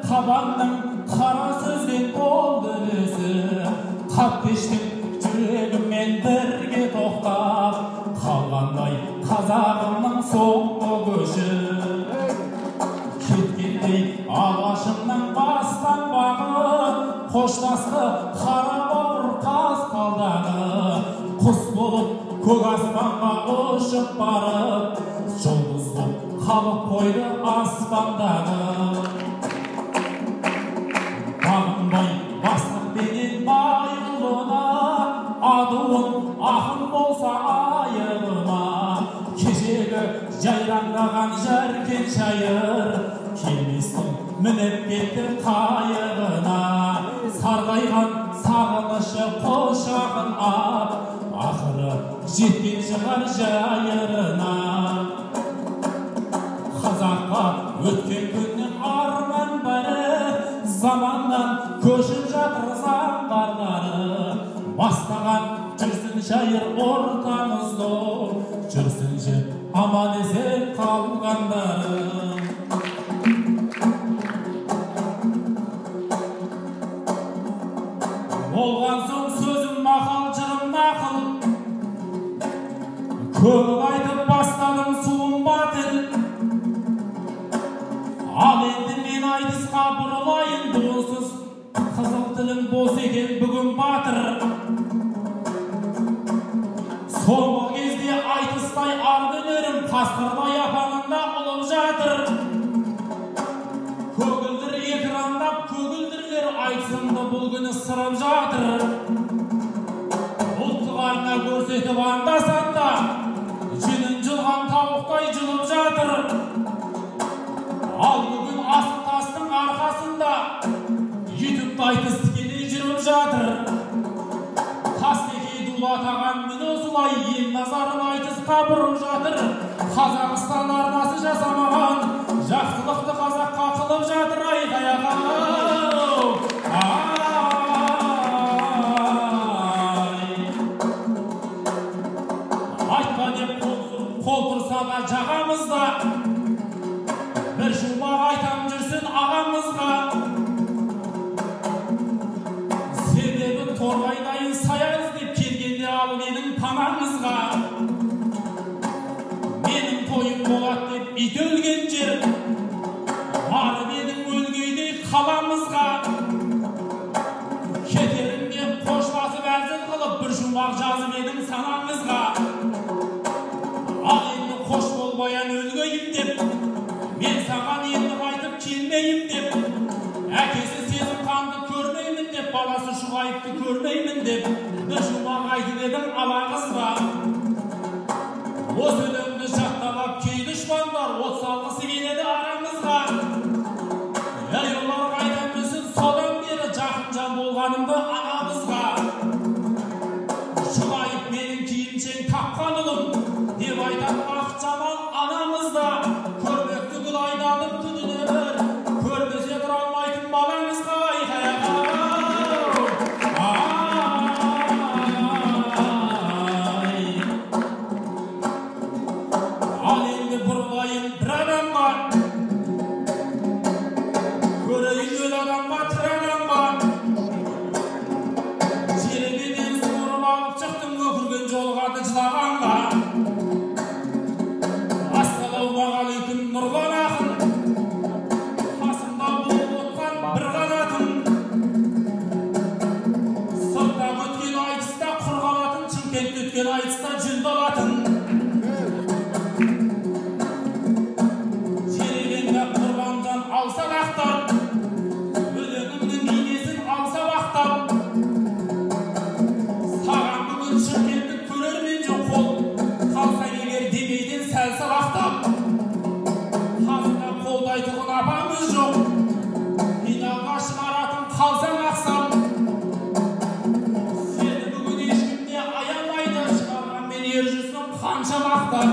Tabanның қара сөзден болды өзі, тап кештім жүрегіммен бірге тоқтап, қалғандай қазағымның соңғы көші. Кеткендей алашымның бастан бағы, қоштасты қара бауыр қаз қалдағы. Құс болып көк аспанға ұшып барып, жұлдыз болып қалып қойды аспандағы. Бағынбай бастықпенен байұлына, адуын ақын болса айыбыма. Кешегі жайраңдаған жәркен шайыр, келместің мініп кетті қайығына. Сарғайған сағынышы құшағын ап, ақыры жеткен шығар жайырына. Қазаққа өткен күннің арман бәрі, заманнан көшіп жатыр заңғарлары. Бастаған жүрсін шайыр ортамызды, жүрсінші аман есен қалғандары. Болған соң сөзім мақал, жырым нақыл, көп айтып бастадым суым батыл. Ал енді мен айтысқа бұрылайын буынсыз, қызыл тілім бос екен бүгін батыр. Соңғы кезде айтыстай арды өнерім, қасқырдай апанында ұлып жатыр. Көгілдір экрандап, көгілдірлер айтысымды бұл күні сырып жатыр. Ұлттық арна көрсетіп анда-санда, жүнін жылған тауықтай жылып жатыр. Ал бүгін асық тастың арқасында ютубта айтыс тікелей жүріп жатыр. Тастекей дулатаған мін осылай ел назарын айтысқа бұрып жатыр. Қазақстан арнасы жасамаған жақсылықты қазаққа қылып жатыр. Айқай ағау! Айтпа деп қол тұрса да жағамызда, бір жұмақ айтам жүрсін ағамызға. Себебі торғайдайын сая іздеп келгенде ал менің панаңызға. Менің тойым болады деп ит өлген жер, барып едің өлгейдей қаламызға. Кетерінде қоштасып әзіл қылып, бір жұмақ жазып едің санаңызға. Ал енді қош болмаян өлгейім деп, мен саған енді қайтып келмеймін деп. Әкесі сезім қанды көрмеймін деп, баласы шұғайыпты көрмеймін деп, бір жұмақ айтып едің ала қызға. Осы өлеңді жаттап кей дұшпандар от салғысы келеді арамызға. Әй олар қайдан білсін содан бері жақын жан болғанымды анамызға. Шұғайып менің киімшең тапқан ұлым деп айтады ақ жамал анамызда. Көрмекті күл айналып күнінер, көрмесе тұра алмайтын балаңызға. Айқай ағау! Ал енді бұрылайын бір адамға, көрейін өл адамға, тір адамға. Жеребеден суырып алып шықтым өкірген жолғады жылағанға. Ассалаумағалейкум нұрлан ақын, қасымда болып отқан бір қанатын. Сыртта өткен айтыста құр қалатын, Шымкентте өткен айтыста жүлде алатын. Жеребенді құрбан жан алса лақтап, өлеңімнің бейнесін алса лақтап. Саған бүгін Шымкенттік көрермен жоқ, қол қалса егер демейден сәл салақтап. Қасында қолдайтұғын апамыз жоқ, финалға шығаратын қалсаң ақсап. Сені бүгін ешкімде аямайды, шығарған мен ер жүзім қанша мақтап.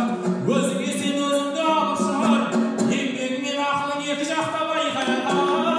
Өзіңе сен өзіңді алып шығар, еңбегің мен ақылың екі жақтап. Айқай ағау!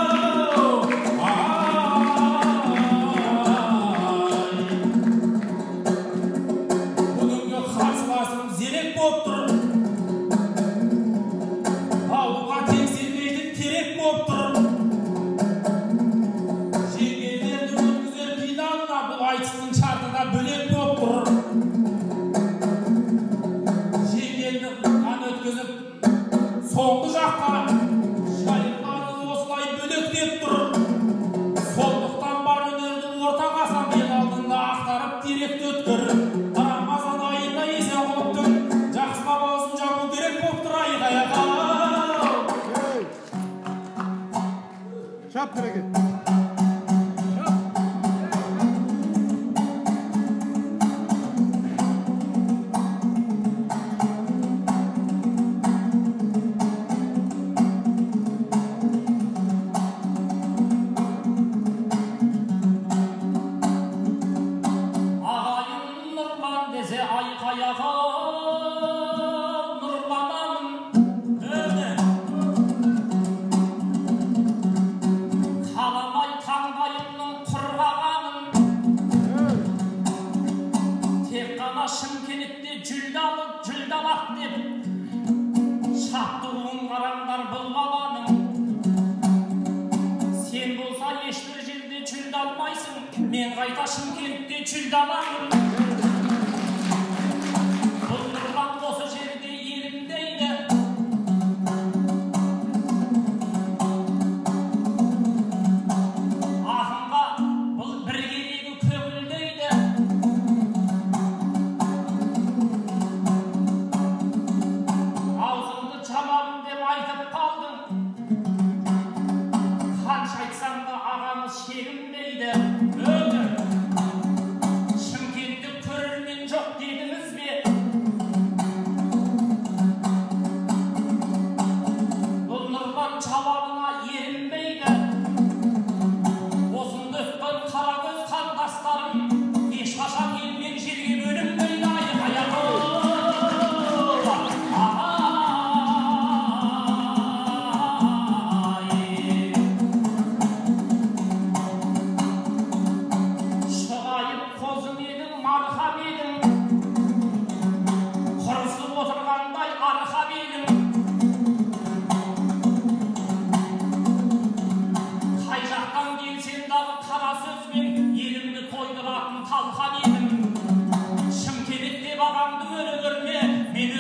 Şap kırık. Men qayta Şymkentde çüldamanım. Bulduran dosu жерде yerimdeydi. Ahımga бұл bir keregi köngüldeydi. Ağzımды çamağım деп айтып қалдым. Қанша айтсам да ағамыз шегінбейді. Şymkent'te körülmen жоқ dediniz бе? Бұл Нұрлан жауабына ерінбейді. Осынды өткен қара көз қандастарым ешқашан елмен жерге бөлінбейді. Bir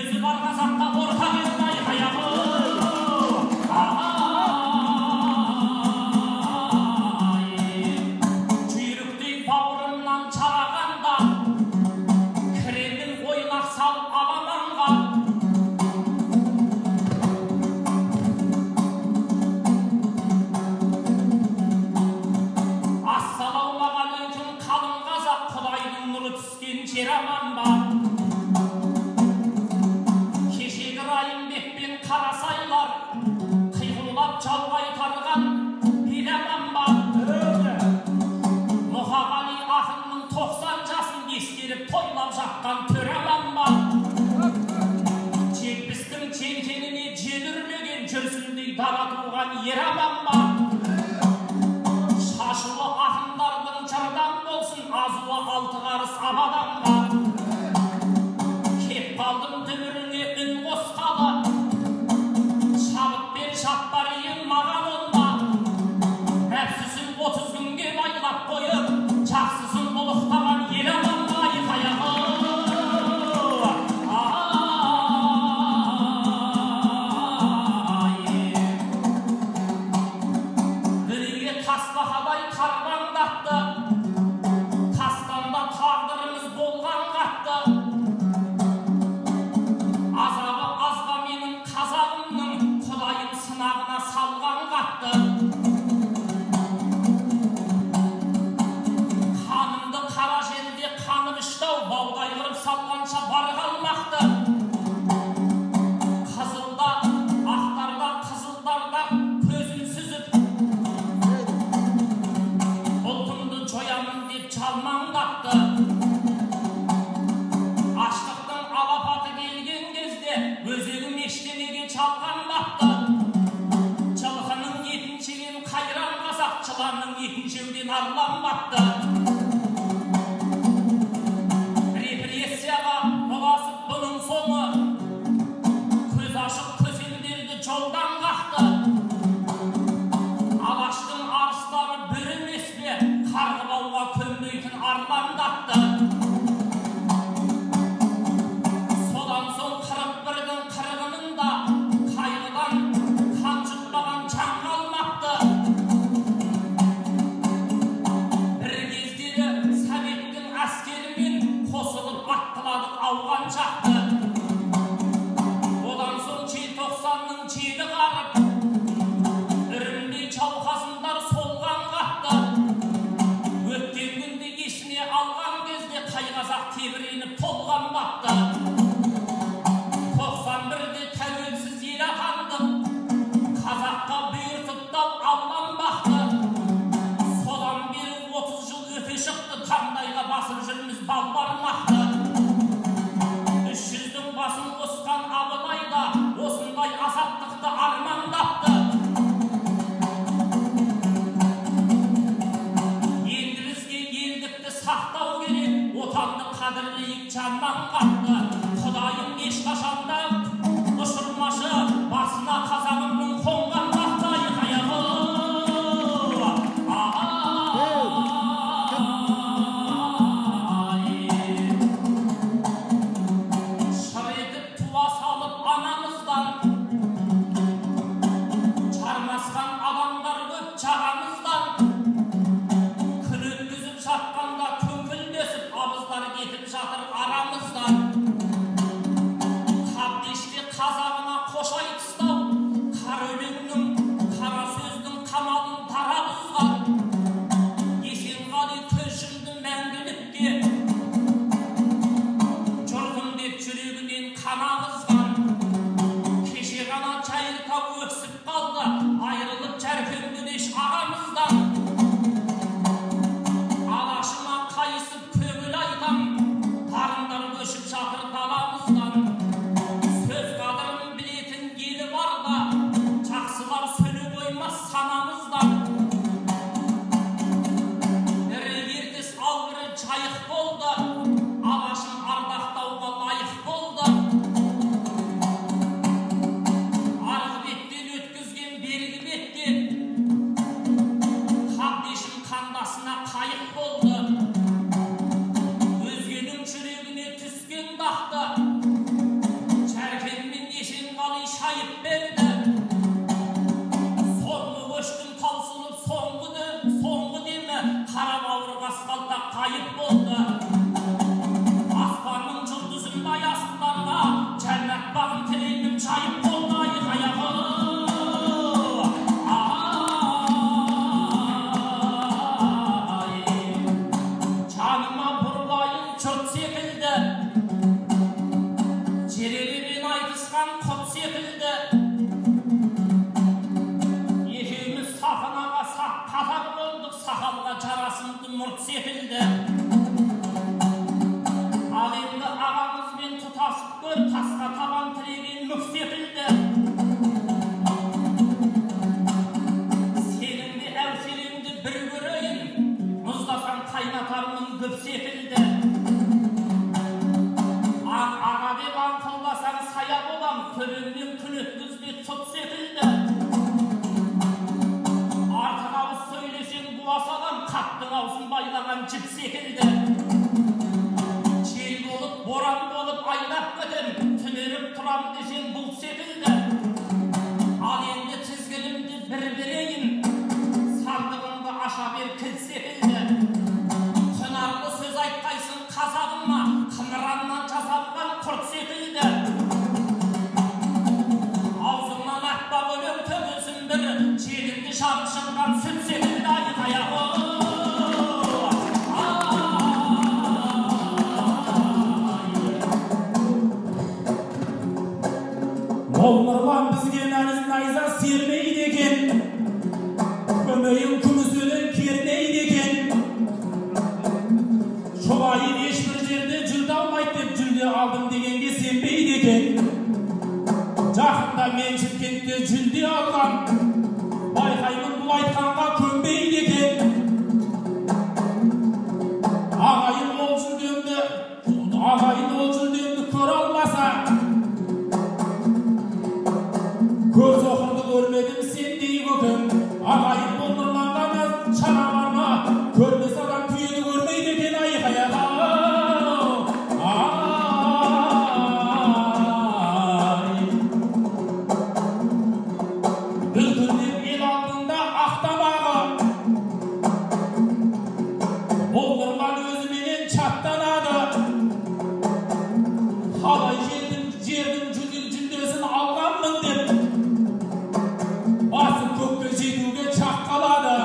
kezder balbarmaktı. 300'dün basın koskan Abılay da osundai asatlıkta armandaptı. Endi bizge eldikti saktau gerek, otandı kadırlıyık candan kaptı. Kudayım eşkaşanda uçurmaşı basına kazağımın kongan vaktayı kayağı. Şır edip tuva salıp anamızdan, çarmaskan adamlar köp çağımızdan, kın ötküzüp şatkanda kökül desip abızları getip şatır aramızdan. Kabdeşli kazağına koşay tıstav, kar ölümnün, kara sözdün kamalın tarabızgan. Yeşil gali köşümdü məngülükti, Çorkun dep çürüğünün kanağızgan. Keşe gana çayırta öksüp kaldı, ayrılıp çerkün güneş ağamızdan. Alaşıma kayısıp kömül aydan, tarımlar döşüp şatır dalamızdan. Söz kadırın biletin yeri var da, çaksılar sönü koymaz sanamızdan. Biri yerdis algırı çayık boldu, alaşım ardaktauga layık boldu. Argı betten ötküzgen bergi betti, kabdeşim kandasına kayık boldu. Özgenin çürüğüne tüsken daktı, çerkenmin yeşil gali şayıp berdi. Songu köşkün tausulup songu deme, kara bavru asfalta kayıp boldu. Aslanın cıldızında yasıklarla, cennet bağın tileynim çayıp boldu ayık ayağı. Ay, canıma burlayın çöt sekildi, cerelimin aytıskan kot sekildi. Yekimiz safınaga tatar olduk, sakalga jarasındı murt sekildi. Al endi ağamızben tutasıp gör, taska taban tiregen mük sekildi. Senindi evselindi bir göreyin, muzdasan kaynatarmın köp sekildi. Ağa dep ankıllasan saya bolam, kölümden kün ötküzbek tut sekildi. Artık avuz söyleşen buvasadan, kattın avuzun baylagan cip sekildi. Çel olup, boran olup aylap götüm, tünerip turam desen bulut sekildi. Al endi tizgilimdi bir bireyin, sandığımda aşa bir kil sekildi. Kınarlı söz aytkaysın kazağıma, kımırandan çasapkan kurt sekildi. Ağzımdan akba bölüm tökülsün bir, çelimdi şarpışından süt sekildi ayık ayağı. Olmurman bizge nayza sermeydi eken, kömöyün kümüsünün kermeydi eken. Çobayı eşbir jerde jülde almayt dep jülde aldım degenge senbeydi eken. Jakында men Çimkentте jülde algan, baykaymın bul aytkanga könbeydi eken. Ağayın ol jüldemdi kör almasa, göz okurdu görmedim sendey köküm. Ağayın boldurmandan çana barma, körmес adam tüyeni görmeydi eken ayık ayağı. Ülkündep el aldığında aktamağı, boldurman özümenen çattanadı. Halay жердің жүлдесін алғанмын деп, басып көкке жетуге çaqqalады.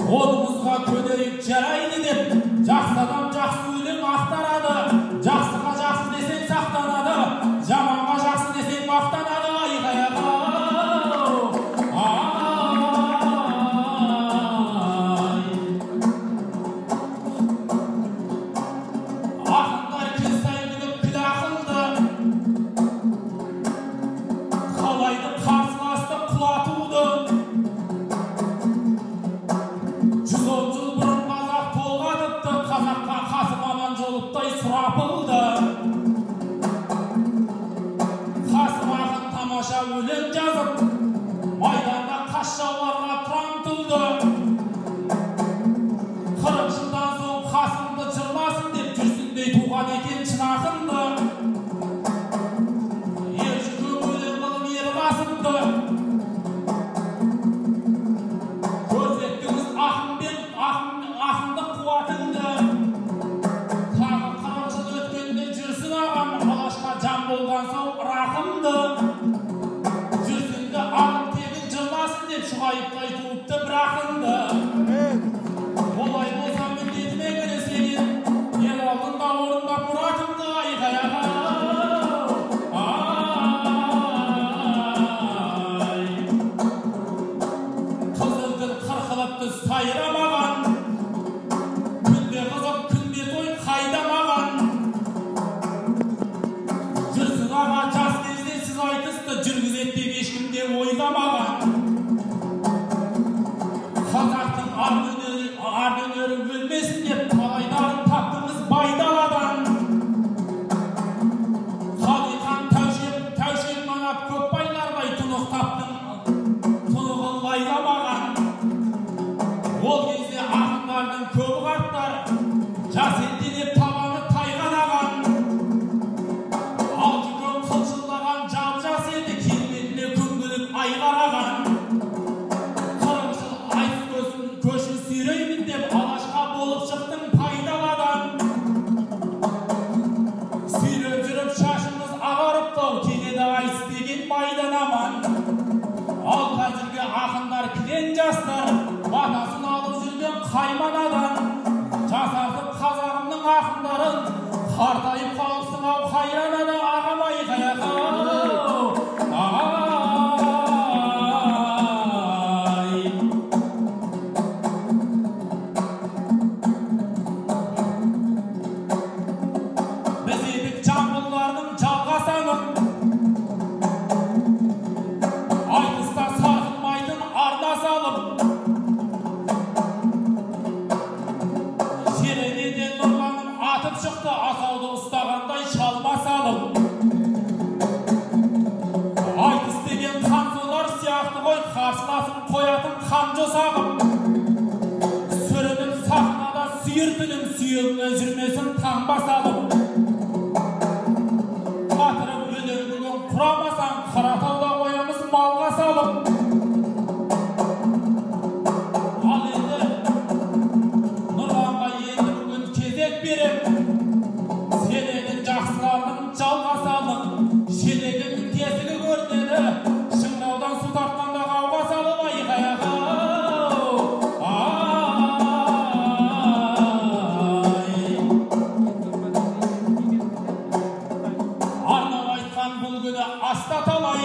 Қолымызға көтеріп жарайды деп, жақсы адам жақсы өлең ақтарады. Жақсыға жақсы десең сақтанады, жаманға жақсы десең мақтанады. Айық аяғы. çıkayıp kayıtıp da bırakındı. Olay olsa müddetine göre senin el altında orunda muratımdı aykaya. Kızıldır kırkılıptı sayıramagan, günde kızıp günde toy kaydamagan. Cırsız ağa cas gezde siz aytısты жүрgüz ettiği beşkimde oylamagan. Kazaktın ar dönörü ölmesin dep talayların taptığımız baydaladan. Kalikan tavşen manap köp baylar bay tunuk taptın, tunuğun laylamagan. Ol кезде akınlardın köpü kartlar jas etti dep tabanı tayganagan. Alcıgön kılçıllagan jas edi kelbetine küngülüp aygaragan. Köşü süreymin dep alaşka bolup çıktın paydaladan. Sürüp жүрüp şaşımız ağarıp da kelede ayıstegen maydan aman. Al kazirge akınlar kiren jastlar bataсын alıp жүрген kaymanadan. Jasartıp kazağımның akındарын kartayıp kalıpsın av hayranada ağam aykaya. Çıktı asauda ustaganday çalma salım. Ayt istegen kansolar siyahtı koy karşılasın koyatın kanca sağım. Sürünüm sahnada suyurtünüm suyulma жүрmesin tamba salım. Batırıp ölür bugün kuramasan karatavda koyamız malga salım. Al endi Nurlanға endi bugün kezek berip Senenin jaksılarının çalgasalım. Şedegin tesili görnedi Şыңraudan su tartkanda kavga salып aykaya. Arnab aytkan bul günü asta talay.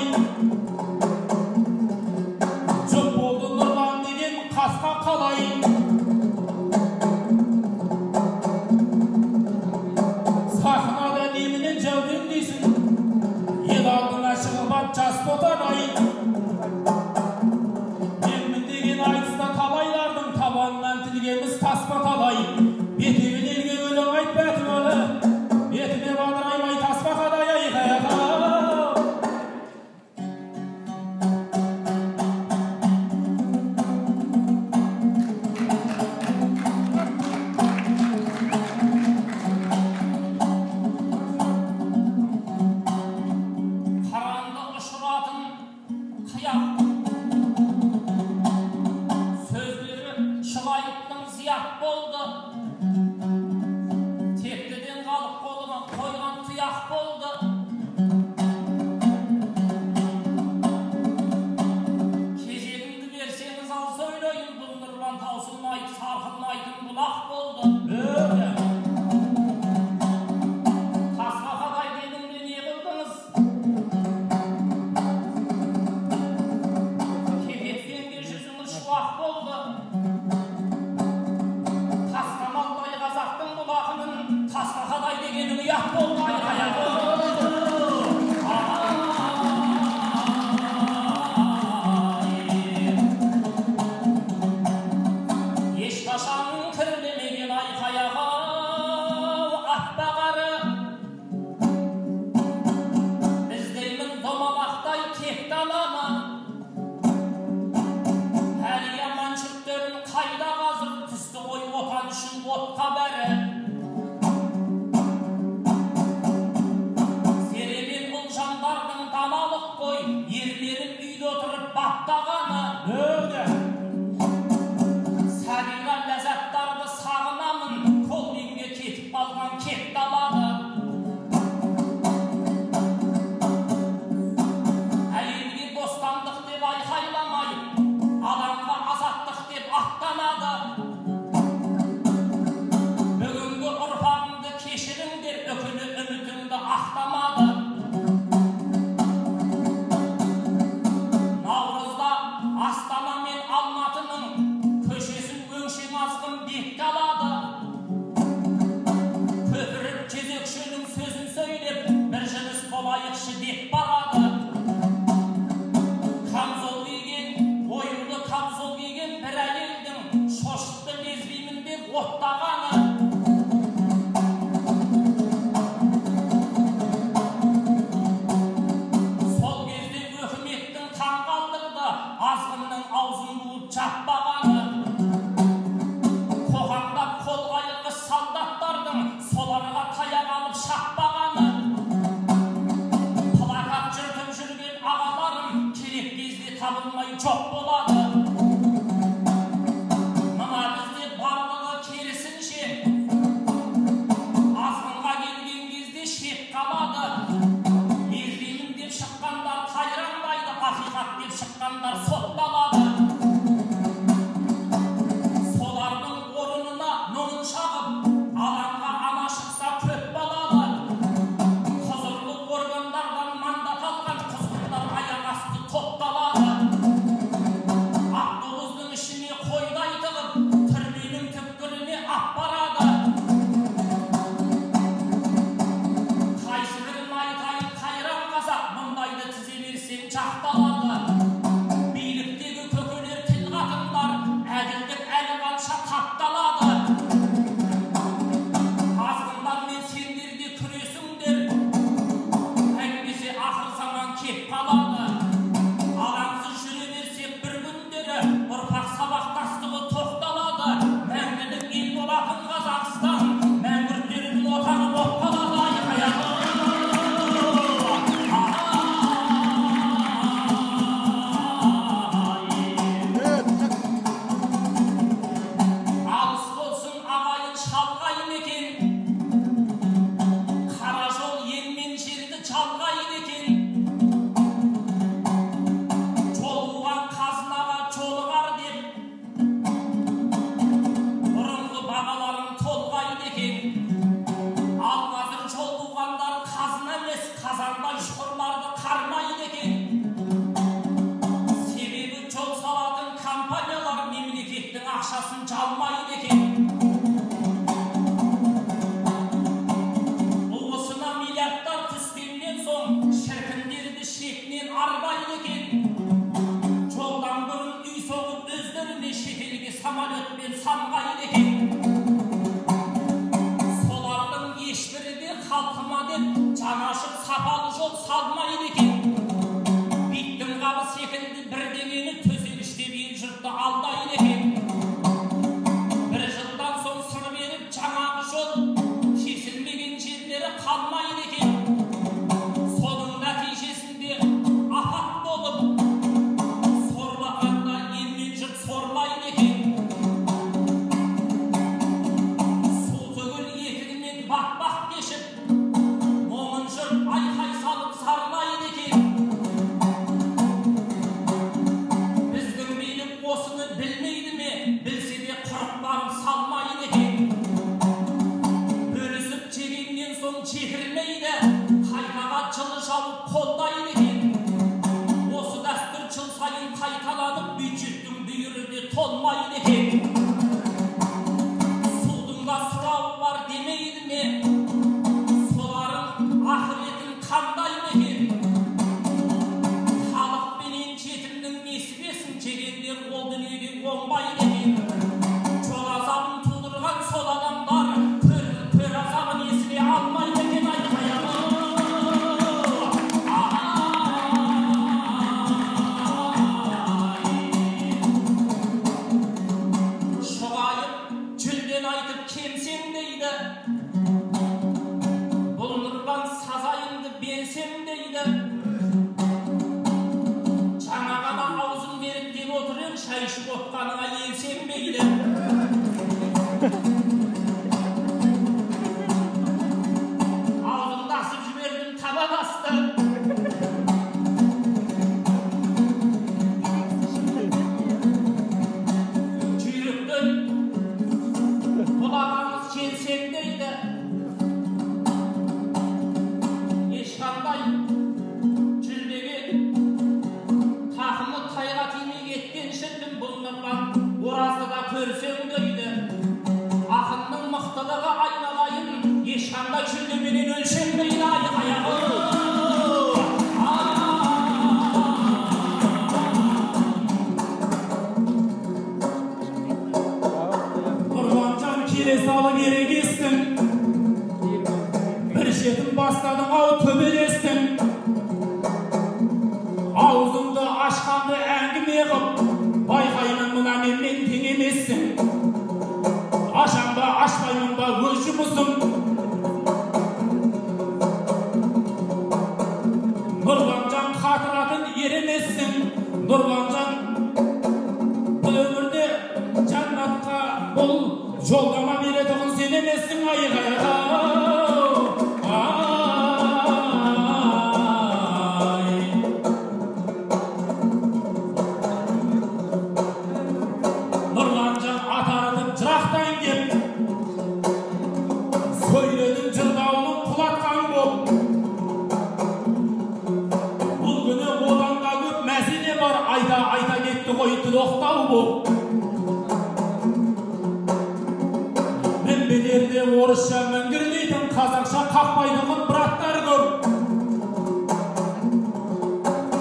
Жөп болду Нурлан деген каска калай. Sahnada nemini cevdin deysin, el aldına шығып jas botaday. Menmin degen aytısta talaylardın tabanından tilgemiz tasma talay. Betibin elge өлең ayt bätim ölü, betime badırаймай tasma kaday aykaya. Sözleri çılayıptın ziyat boldu. Tektiden kalıp koluna koygan tuyak boldu. Kecegimdi verseniz al söyleyin, bu Nurlan tausılmayıp sarkılmaydın bulak boldu. Öyle. Tasma kaday dedimde ne kıldınız? Şuak boldu. Taskamallay Kazaktın bulağının tasmakaday degenin uyak boldu aykaya. Eş taşan kirlemegen aykayaga ahbagarı. Bizdeymin domalaqday kek dalama. Her yaman çöplerin kayda kazıp tüstü oy otan üçün ot haberi. Serebin ulşandardın danalık koy, yerlerin üyde oturup battağanı. Öyle. Sarıra lezzatlardı sağınamın, kol binge ketip algan kek dalağı. Ayılgi bostandık dep ayhaylamay, жаппағаны, қоғамда қол қайырғыш солдаттардың соларға таяқ алып шаппағаны, плакат жыртып жүрген ағаларым керек кезде табылмай жоқ болады. Мына бізде барлығы керісінше, азғынға келген кезде шет қалады. Ерлеймін деп шыққандар қайраңдайды, ақиқат деп шыққандар сотталады. Солардың орнына мұңын шағып, алаңға ана шықса көп балалы. Құзырлы органдардан мандат алған құзғындар аяқ асты топталады. Автобустың ішіне қойдай тығып, түрменің түпкіріне ап барады. Қайсыбірін айтайын қайран қазақ, мұндайды тізе берсең жақталады. Биліктегі көкелер тіл қатындар, әділдік әлі қанша тапталады. Азғындармен сендер де күресіңдер, әйтпесе ақыр заман кеп қалады. Алаңсыз жүре берсек бір күндері, ұрпақ сабақтастығы тоқталады. Мәңгілік ел болатын Қазақстан, мәңгүрттердің отаны боп қалады. Айқай-ай! Алыс болсын ағайын шалғай мекен, қара жол елмен жерді жалғайды екен. Жолуған қазынаға жолығар деп, бұрынғы бағаларың толғайды екен. Ал қазір жолуғандар қазына емес, қазандай шұқырларды қармайды екен. Себебі жол салатын компаниялар мемлекеттің ақшасын жалмайды екен. Ұлысына миллиардтар түскеннен соң шіркіндерді шетінен арбайды екен. Жолдан бұрын үй соғып өздеріне шетелге самолетпен самғайды екен. Солардың ешбірі де халқыма деп жанашыр сапалы жол салмайды екен. Биттің қабы секілді бірдеңені төсегіштеп ел жұртты алдайды екен. Бір жылдан соң сыр беріп жаңағы жол кесілмеген жерлері қалмайды екен. Соның нәтижесінде апат болып, сорлағанда елмен жұрт сорлайды екен. Су түгіл етігімен бақ-бақ кешіп, момын жұрт айқай салып зарлайды екен. Біздің билік осыны білмейді ме? Білсе де құрып барып салмайды екен. Бөлісіп жегеннен соң жекірмейді, қайғаға жылы жауып қолдайды екен. Осы дәстүр жыл сайын қайталанып, бюджеттің бүйірі де толмайды екен. Судың да сұрауы бар демейді ме? Солардың ақыретін қандай екен? Халық пенен жетімнің несі бесін, жегендер ол дүниеге оңбайды екен. Жол азабын тудырған сол адамдар көр азабын есіне алмайды екен. Айқай-ай! Шұғайып жүлден айтып кемсем дейді, бұл нұрбан сазайыңды берсем дейді. Жаңа ғана аузын беріп деп отыр ем, шай ішіп отқаныңа елсенбейді. Аузымды асып жібердім таба басты. Жүйріктің құлағымыз келсем дейді. Ешқандай жүлдеге тақымы тайға тимей кеткен шіркін бұл нұрбан оразды да көрсең дейді. Ақынның мықтылығы айналайын, ешқандай жүлдеменен өлшенбейді. Айқай-ай! Құрбанжан келе салып ерегестің, бір жетім бастадың ау төбелестің. Аузыңды ашқанды әңгіме қып, байқаймын мына emessin. Aşan ba, aşmayın ba, öz жұмысым. Nurlancan hatıratın yeremezsin. Nurlancan bu ömürde cennetka bol жолдама беретұғын сен емессің айғайға. Нұрланжан атарытып жырақтан кеп, сөйледің жырдауын құлатқан боп. Бұл күні одан да көп мәселе бар, айта кетті ғой тіл оқтау боп. Мінбелерде орысша мінгірлейтін, қазақша қақпайтын браттар көп.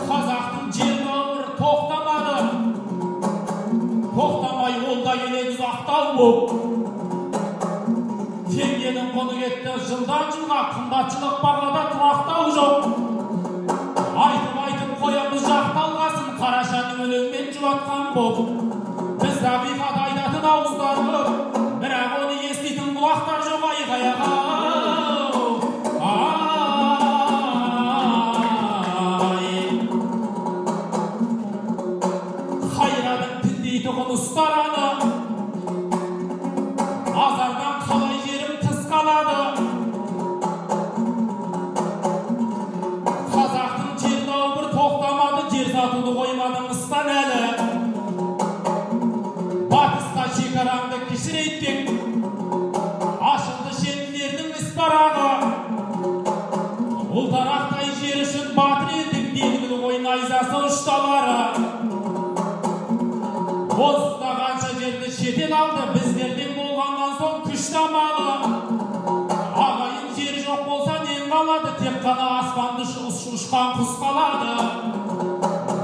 Қазақтың жерді ауыр тоқтамады, тоқтамай олда келеді ұзақтау боп. Теңгенің құны кетті жылдан жылға, қымбатшылық бағада тұрақтау жоқ. Айтып қоямыз жақталғасын, қарашаның өлеңмен жұбатқан боп. Біз ақиқат айтатын ауыздарды, бірақ оны еститін құлақтар жоқ айғаяға. Қайрадың тіндейтұғын ұстараны, азардан қалай жерім тыс қалады. Қазақтың жердауы бір тоқтамады, жер сатуды қоймадың ыстан әлі. Батыста шекарамды кішірейтпек, ашылды шетілердің іс барағы. Ұлтарақтай жер үшін батыр елдің белгілі ғой найзасы ұшталары. Осыда қанша жерді шетел алды, біздерден болғаннан соң күш тамалы. Ағайын жері жоқ болса нен қалады, тек қана аспанды ұшқан құс қалады.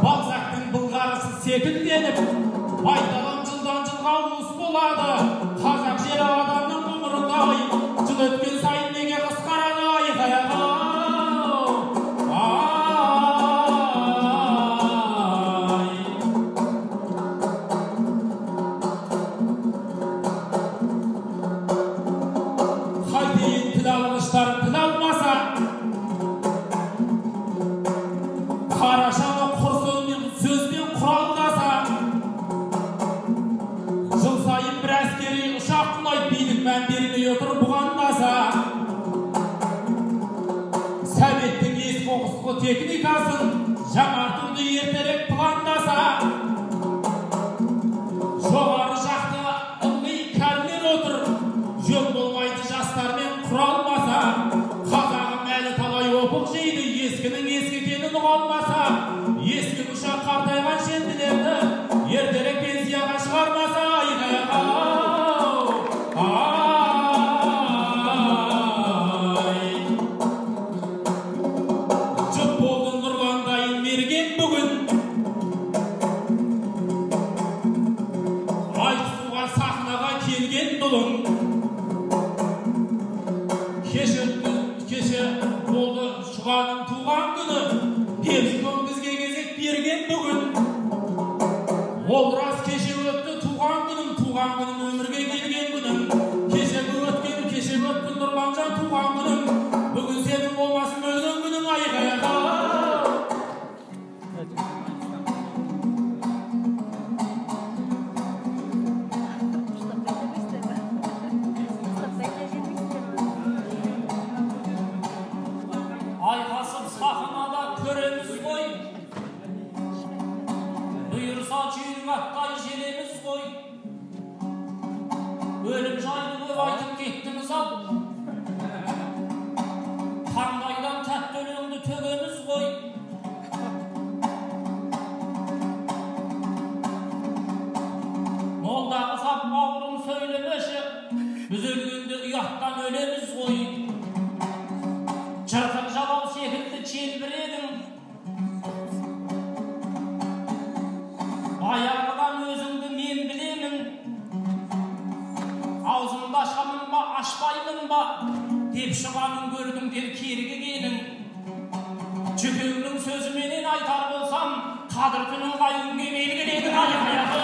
Балзактың былғарысы секілденіп, айталам жылдан жылға уыс болады. Қазақ жері адамның ғұмырындай, жыл өткен сайын неге қысқарады айғаяға. Қайтейін тіл алғыштар тіл алмаса, қарашаны құр сөзбен құралдаса. Жыл сайын бір әскери ұшақ құлайды, билік мән бермей отыр бұғандаса. Советтің ескі оқысқы техникасын жаңартуды ертерек пландаса. Жоғары жақты ылғи кәрілер отыр, жөн болмайды жастармен құралмаса. Қазағым әлі талай опық жейді, ескінің ескі екенін ұғалмаса. Ескі ұшақ қартайған шенділерді ертерек пенсияға шығармаса айғаяға. Жұп болды нұрландайын мерген бүгін, айтысуға сахнаға келген дұлын. Кеше болды шұғаның туған күні, Пепсиком бізге кезек берген бүгін. Ол рас кеше өтті туған күнім өмірге келген күнім. Кешегі өтті Нұрланжан туған күнім, бүгін сенің болмасын өлген күнің айғаяға. Айқасып сахнада көреміз ғой, бұйырса жүйрік аттай желеміз ғой. Өлім жайлы көп айтып кеттіңіз ау, таңдайдан тәтті өлеңді төгеміз ғой. Молдағы сап бауырым сөйлемеші, біз өлгенде ұяттан өлеміз ғой. Жыртық жалау секілді челбіредің, баяғыдан өзіңді мен білемін. Аузымды ашқаның ба, ашпаймын ба, деп шұғанын көрдің дер керігенің. Жүкеңнің сөзіменен айтар болсам, қадір түнің қай күнге белгіледі айғаяғы.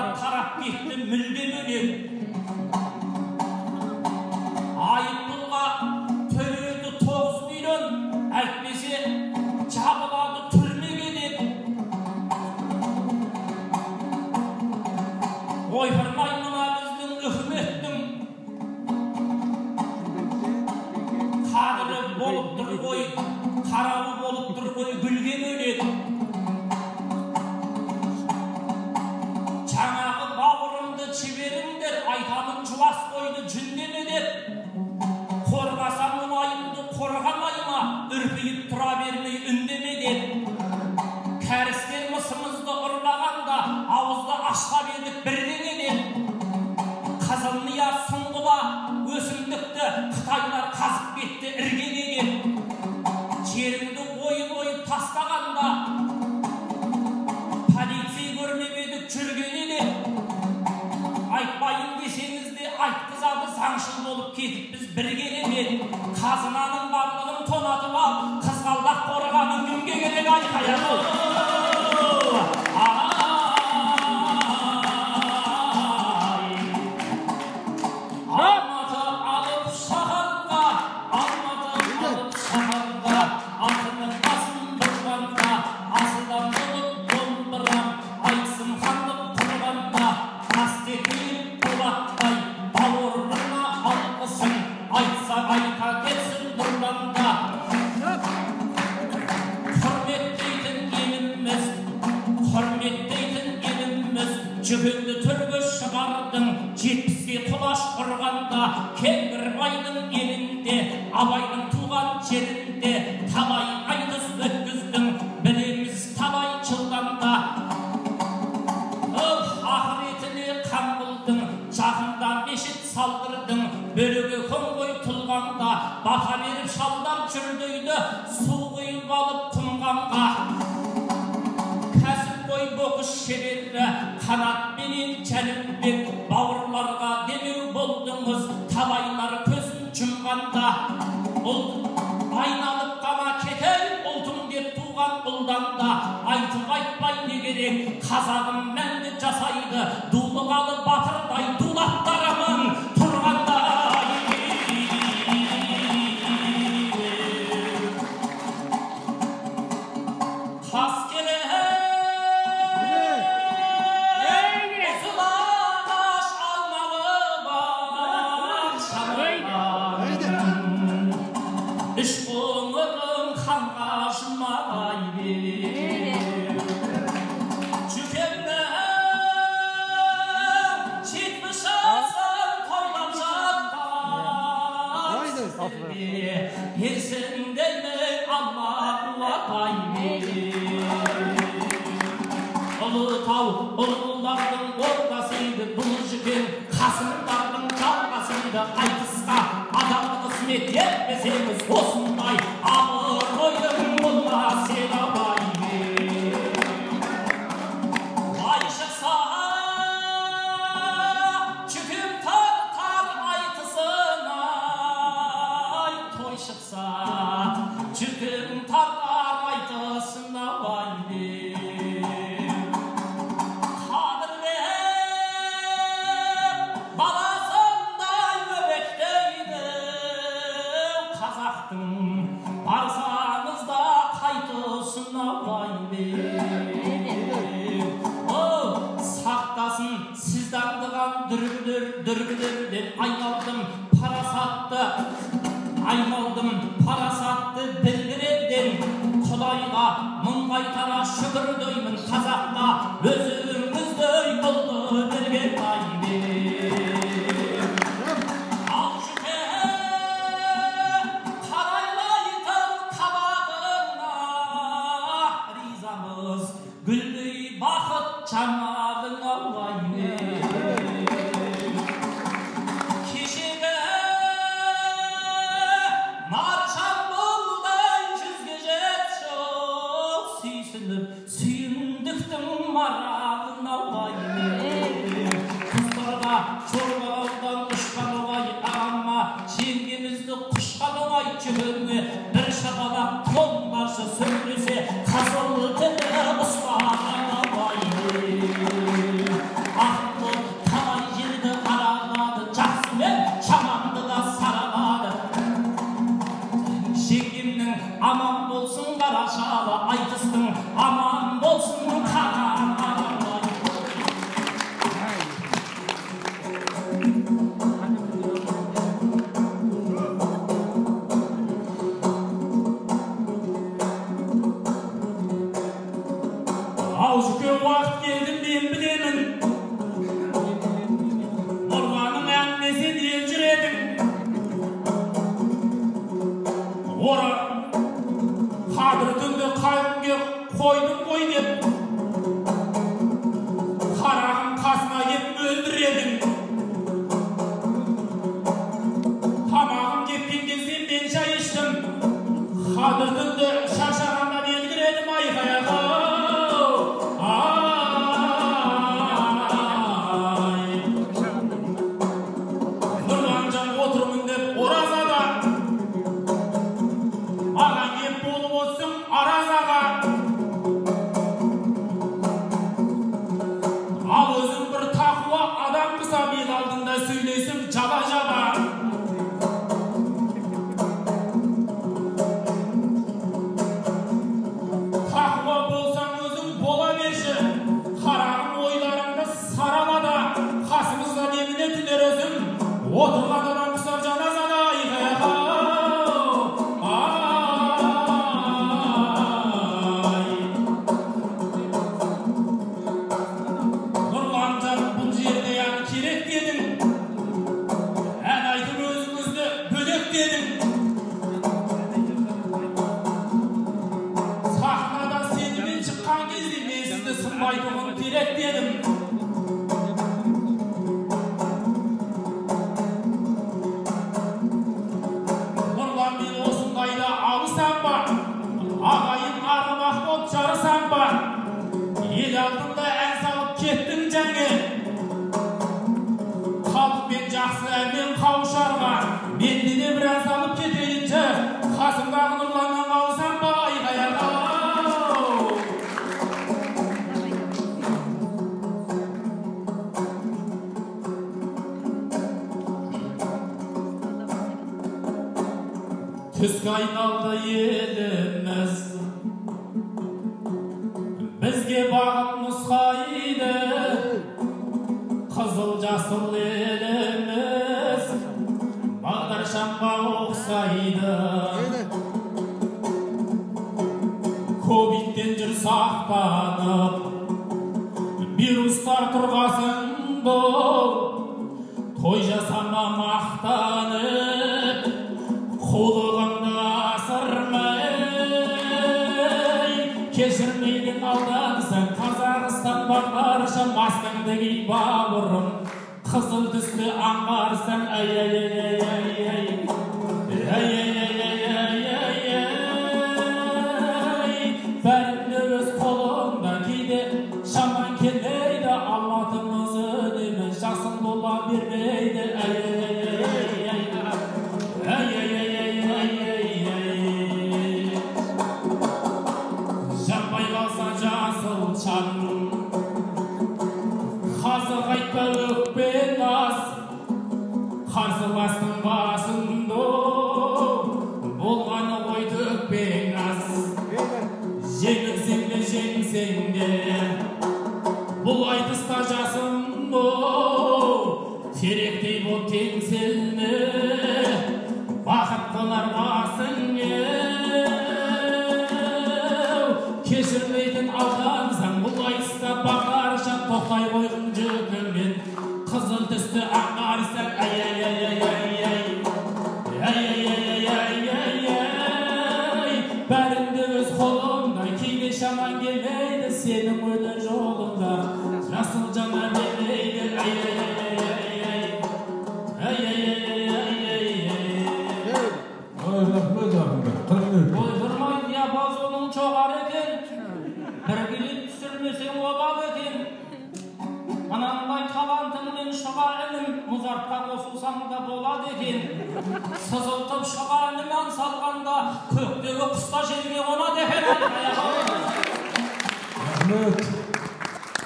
Bana taraf gitti müldüm ölüm. Ayıplığa törüydü 9 milyon. Erkmesi çabaladı türme gidip. Oy hırmaymına bizden ühmettim. Kadırı boluptur koy, karavı boluptur koy, gülgen ölüm. Çanağı bağırımdı çiverimdir, aytamın çuvas koydu cündemidir. Korgasam ulayımdı, korgamayma, ürpeyip tura vermeyi ündemedir. Keristen mısımızda ırlaganda, avuzda aşka verdik birdenedir. Kazanlıya sunguba, ösümdükті, Kıtaylar kazıp gitti irgenedir. Çerimdi koyun taslaganda, polisiyi görmemedik çürgenedir. Aytbayın deseniz de aytkızadı sangsıl olup ketip biz birgenedir. Kazınanın barlığın tonatıp al, kızgaldak koruganın günge gerek aykayalı. Cübünді түргі шығардың, 70-ге құлаш ұрғанда, Кембірбайдың елінде, Абайдың туған жерінде, талай айдыз өткіздің, білеміз талай жылданда. Ақыретіне қан қылдың, жақында мешіт салдырдың, бөлігі көңгөй тұлғанда, бата беріп шалдар жүрдейді, су құйып алып құмғанға. Bokuş şebirle kanat benim çelimlik bağırlarga demir buldunuz talaylar közün çımganda aynalıp kama keter oldum dep tuğan uldanda aytıp aytpay ne gerek kazağım mende jasaydı dulugalı batırday dulatlarımın turganda Yersindeyme Allah'a ayni Ulu tav, uluların ortasıydı Buluşuken kasımların çalmasıydı Aytısqa adamlı kısmet yetmeseniz Osunday ağır koyun bulma senabayni Ayşıksa çüküm tar aytısına Toyşıksa çüküm tar aytısına vayni Barsanız da kaytosuna vayni O saktasın sizden dığan dürgüdür Aymaldım para sattı Aymaldım para sattı bildiredin Kudayla mın kaytara şükür döymin Kazakta özümüzdöy oldu birge vayni Güldüy bakıp çanadına vayni Kişide marşan bulday çizgecet çok Süyünüp süyündüktüm marağına vayni Kızlardan söyleysin caba caba. Haklı bolsan özün bola verşi. Kararın oylarında saralada. Kasımızda emine tüder özün. Oturgan adam kısar canazada. Sahnadan senimin çıkan gezdi, ben sizde sınmaydığımın direkt dedim. Nurlan bir olsundayda alısam var, ağayın aramak ot çarısam var. El altında en salıp kettim cengi. Kaldık ben жақсы әммен қауышарға. Ben dine biraz alıp keteyince Kasım'dan Nurlan'dan kalsam ba ayğayağa. Tüsk aynaldı elimiz, bizge bağıtımız haydi. Kızıl jasıl elimiz Bağdarşanға oqsaydı. Covid'den jür saqtanıp viruslar turğaсын бұл той жасама maqtanıp қулығыңды асырмай кешірмейтін алдансың. Қазақстан Bağдаршан маскаңды ки бауырым, қызыл түсті аңғарсың. Ай ай ай ай ай ай ай ай ай ай. Бәріңді өз қолыңда кейде шаман келмейді. Алматымыз үнемі жасыл бола бермейді. Ай ай ай ай ай ай ай ай ай. Жанбай қалса жасыл шағым, қазық айтпа өкпен аз. Қарсыластың басында болғаны ғой төкпен аз. Жеңілсең де жеңсең де бұл айтыста жасым теректей боп теңселме. Бақыт қонар басың кешірмейтін алдансаң. Бұл айтыста Bağдаршан тоқтай қойғын жүкімен. Қызыл түсті аңғарсың. Ай ай ай ай ай ай ай ай ай ай ай. Бәріңді өз қолыңда, кейде шаман келмейді. Сенің өлі жолыңда жасыл жана бермейді. Ай ай ай ай ай ай ай ай ай. Rəhmət ağabey, Oydurmayın diapazonun çoğar ekin. Bir kilit түсірмесең obal ekin. Anamday talantыңмен шыға ілім, мұзартқа қосылсаң да болады екен. Сызылтып шыға ілім ән салғанда, көктегі құста жерге қонады екен. rəhmət.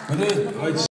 Məni